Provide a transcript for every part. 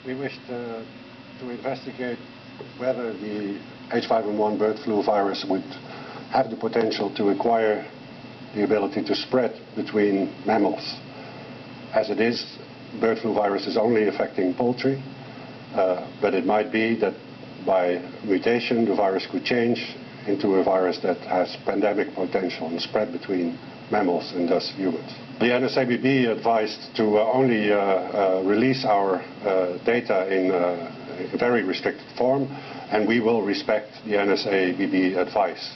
We wished to investigate whether the H5N1 bird flu virus would have the potential to acquire the ability to spread between mammals. As it is, bird flu virus is only affecting poultry, but it might be that by mutation the virus could change into a virus that has pandemic potential and spread between mammals and thus humans. The NSABB advised to only release our data in a very restricted form, and we will respect the NSABB advice.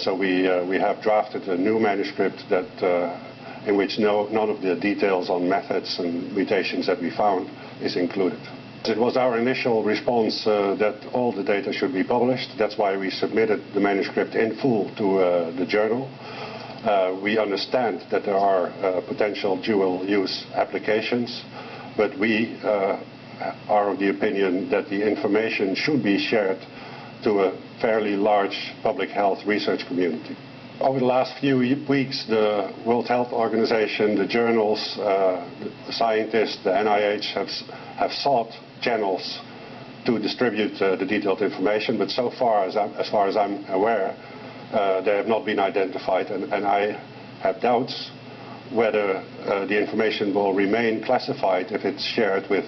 So we have drafted a new manuscript that, in which none of the details on methods and mutations that we found is included. It was our initial response that all the data should be published. That's why we submitted the manuscript in full to the journal. We understand that there are potential dual-use applications, but we are of the opinion that the information should be shared to a fairly large public health research community. Over the last few weeks, the World Health Organization, the journals, the scientists, the NIH have sought channels to distribute the detailed information, but so far as I'm aware, they have not been identified, and I have doubts whether the information will remain classified if it's shared with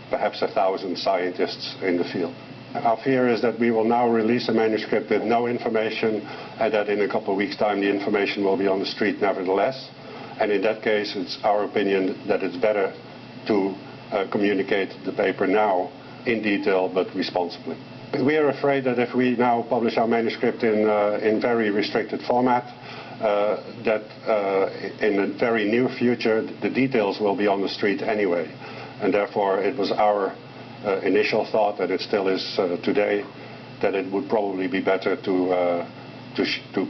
perhaps 1,000 scientists in the field. Our fear is that we will now release a manuscript with no information, and that in a couple of weeks' time the information will be on the street nevertheless. And in that case, it's our opinion that it's better to communicate the paper now in detail but responsibly. We are afraid that if we now publish our manuscript in very restricted format, that in the very near future the details will be on the street anyway. And therefore it was our initial thought, that it still is today, that it would probably be better to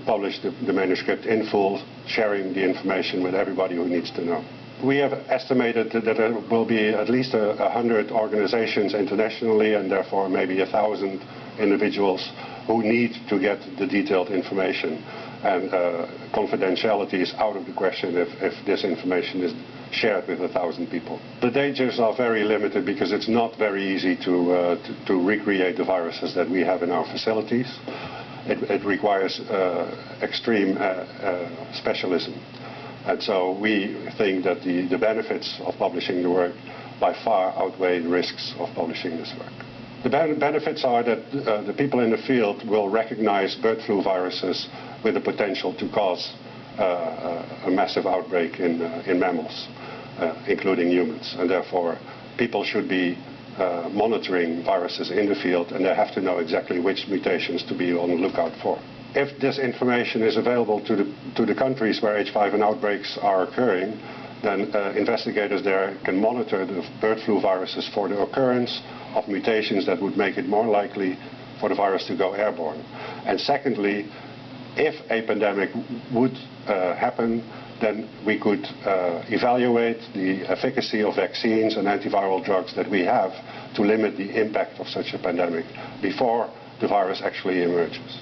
publish the manuscript in full, sharing the information with everybody who needs to know. We have estimated that there will be at least 100 organizations internationally, and therefore maybe 1,000 individuals who need to get the detailed information. And confidentiality is out of the question if this information is shared with 1,000 people. The dangers are very limited because it's not very easy to recreate the viruses that we have in our facilities. It requires extreme specialism. And so we think that the benefits of publishing the work by far outweigh the risks of publishing this work. The benefits are that the people in the field will recognize bird flu viruses with the potential to cause a massive outbreak in mammals, including humans. And therefore, people should be monitoring viruses in the field, and they have to know exactly which mutations to be on the lookout for. If this information is available to the countries where H5N1 outbreaks are occurring, then investigators there can monitor the bird flu viruses for the occurrence of mutations that would make it more likely for the virus to go airborne. And secondly, if a pandemic would happen, then we could evaluate the efficacy of vaccines and antiviral drugs that we have to limit the impact of such a pandemic before the virus actually emerges.